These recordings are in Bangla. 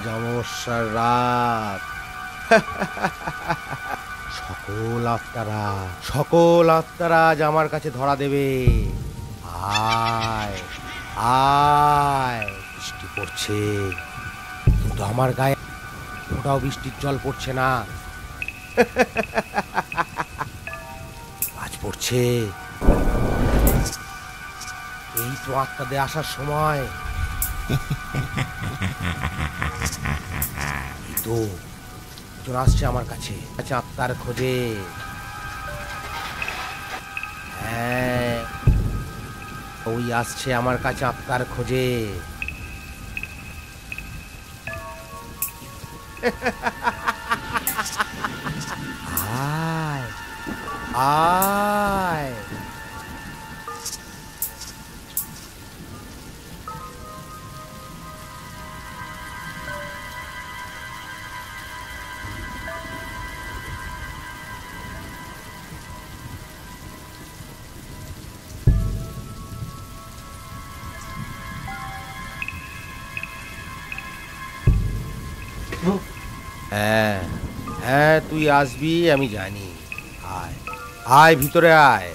আজ অমাবস্যার রাত। সকল আত্মারা আজ আমার কাছে ধরা দেবে। আয় আয়। বৃষ্টি পড়ছে, কিন্তু আমার গায়ে ওটাও বৃষ্টির জল পড়ছে না। আজ পড়ছে। এই তো আত্মাদের আসার সময়। এই তো একজন আসছে আমার কাছে, আত্মার খোঁজে। হ্যাঁ, ওই আসছে আমার কাছে আত্মার খোঁজে। আয় আয়। হ্যাঁ হ্যাঁ, তুই আসবি আমি জানি। আয় আয়, ভিতরে আয়।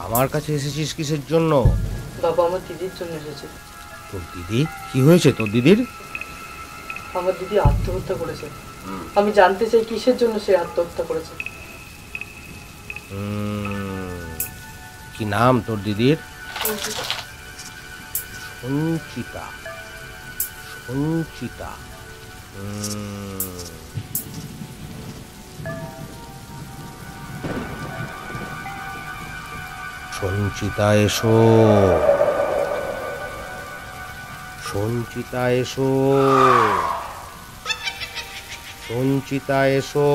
আমার কাছে এসেছিস কিসের জন্য? বাবা, আমার দিদির জন্য এসেছে। তোর দিদি? কি হয়েছে তোর দিদির? আমার দিদি আত্মহত্যা করেছে। আমি জানতে চাই কিসের জন্য সে আত্মহত্যা করেছে। কি নাম তোর দিদির? সঞ্চিতা। সঞ্চিতা। সঞ্চিতা এসো, সঞ্চিতা এসো, সঞ্চিতা এসো।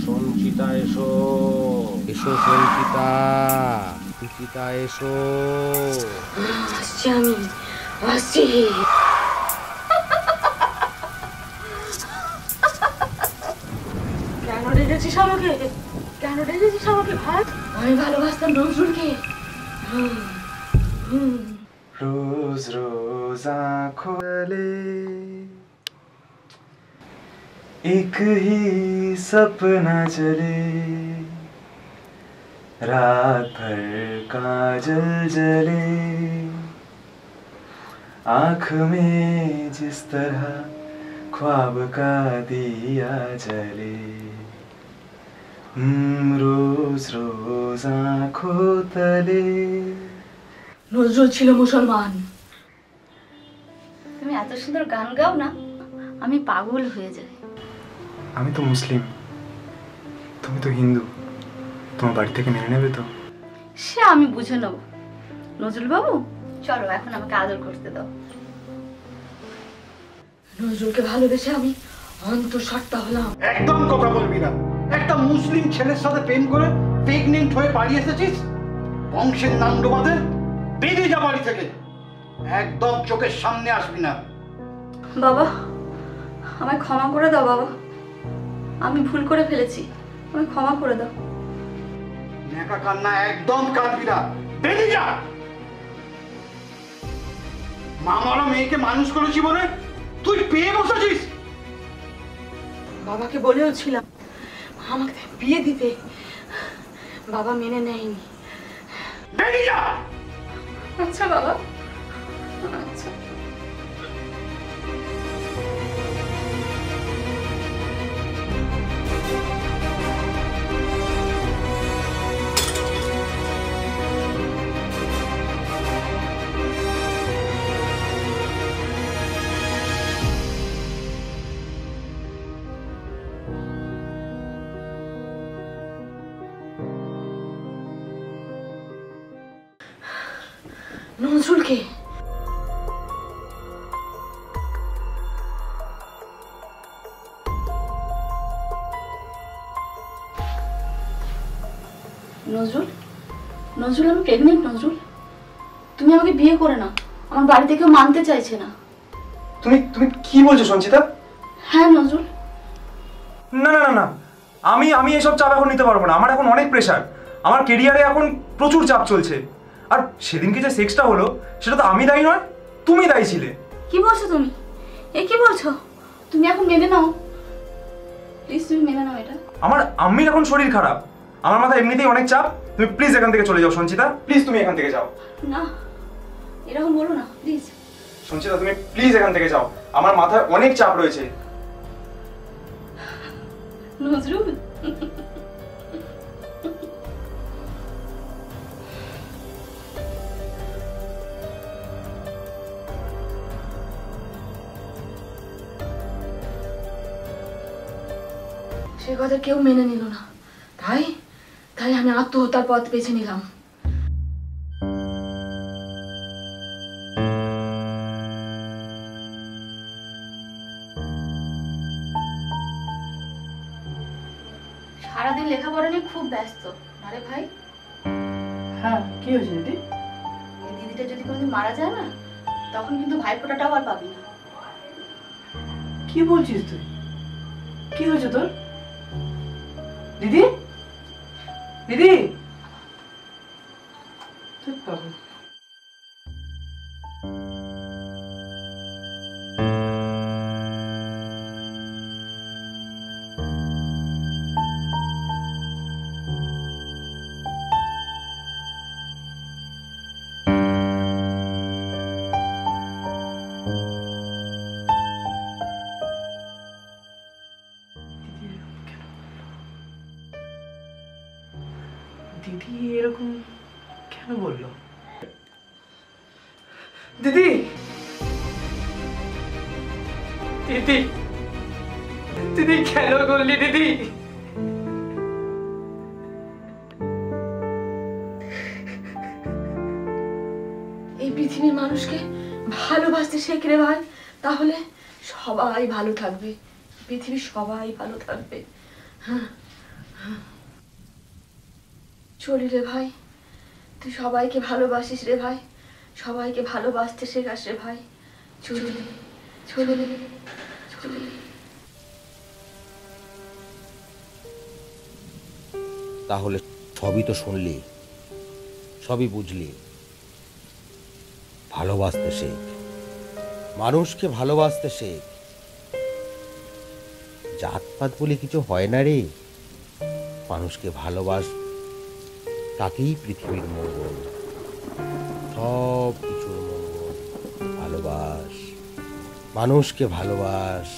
সঞ্চিতা এসো, এসো সঞ্চিতা, সঞ্চিতা এসো। আসছি আমি, আসছি। কেন ডেকেছিস আমাকে? কেন ডেকেছিস আমাকে ভাই? আমি ভালোবাসতাম নজরুলকে। रोज रोज आँखों तले एक ही सपना चले, रात भर काजल जले, आँख में जिस तरह ख्वाब का दिया जले, रोज रोज आँखों तले। নজরুল ছিল মুসলমান। তুমি এত সুন্দর গান গাও না, আমি পাগল হয়ে যাই। আমি তো মুসলিম, তুমি তো হিন্দু, তোমার বাড়ি থেকে মেনে নেবে তো? সে আমি বুঝে নেব। নজরুল বাবু, চলো এখন আমাকে আদর করতে দাও। নজরুলকে ভালোবেসে আমি অন্তঃসত্ত্বা হলাম। একদম কথা বলবি না। একটা মুসলিম ছেলের সাথে প্রেম করে প্রেগনেন্ট হয়ে পালিয়ে এসেছিস। বংশের নাম ডোবাতে বেরিয়ে যা বাড়ি থেকে। একদম চোখের সামনে আসবি না। বাবা, আমায় ক্ষমা করে দাও বাবা, আমি ভুল করে ফেলেছি, আমায় ক্ষমা করে দাও। নেকা কান্না একদম কাঁদবি না, বেরিয়ে যা। মামারা মেয়েকে মানুষ করেছি বলে তুই পেয়ে বসেছিস। বাবাকে বলেও ছিলাম আমাকে বিয়ে দিতে, বাবা মেনে নেয়নি। বেরিয়ে যা। আচ্ছা বাবা, আচ্ছা। নজরুলকে নজরুল, নজরুল আমি প্রেগনেন্ট। নজরুল, তুমি আমাকে বিয়ে করে নাও। আমার বাড়িতে কেউ মানতে চাইছে না। তুমি তুমি কি বলছো সঞ্চিতা? হ্যাঁ নজরুল। না না না না, আমি আমি এসব চাপ এখন নিতে পারবো না। আমার এখন অনেক প্রেশার, আমার কেরিয়ারে এখন প্রচুর চাপ চলছে। আর সেদিনকে যে সেক্সটা হলো সেটা তো আমি দায়ী নয়, তুমি দায়ী ছিলে। কি বলছো তুমি? এ কি বলছো? তুমি এখন মেনে নাও প্লিজ, তুমি মেনে নাও এটা। আমার আম্মির এখন শরীর খারাপ, আমার মাথায় এমনিতেই অনেক চাপ। তুমি প্লিজ এখান থেকে চলে যাও সঞ্চিতা, প্লিজ তুমি এখান থেকে যাও। না, এরকম বলো না প্লিজ। সঞ্চিতা তুমি প্লিজ এখান থেকে যাও, আমার মাথায় অনেক চাপ রয়েছে। নজরুল, সে কথা কেউ মেনে নিল না, তাই তাই আমি আত্মহত্যার পথ বেছে নিলাম। সারাদিন লেখাপড়া নিয়ে খুব ব্যস্ত। আরে ভাই, হ্যাঁ কি হয়েছে দিদি? এই দিদিটা যদি কোনোদিন মারা যায় না, তখন কিন্তু ভাইফোঁটাটাও আর পাবি না। কি বলছিস তুই? কি হয়েছে তোর? দিদি, দিদি, তুই পাগল। দিদি এরকম কেন বললো? দিদি, দিদি, দিদি কেন করলি দিদি? এই পৃথিবীর মানুষকে ভালোবাসতে শেখ রে ভাই, তাহলে সবাই ভালো থাকবে, পৃথিবীর সবাই ভালো থাকবে। চলি রে ভাই, তুই সবাইকে ভালোবাসিস রে ভাই, সবাইকে ভালোবাসতে শেখাস রে ভাই। চলি চলি চলি। তাহলে সবই তো শুনলি, সবই বুঝলি। ভালোবাসতে শেখ, মানুষকে ভালোবাসতে শেখ। জাতপাত বলে কিছু হয় না রে, মানুষকে ভালোবাস, তাকেই পৃথিবীর মঙ্গল, সব কিছুর মঙ্গল। ভালোবাস, মানুষকে ভালোবাস।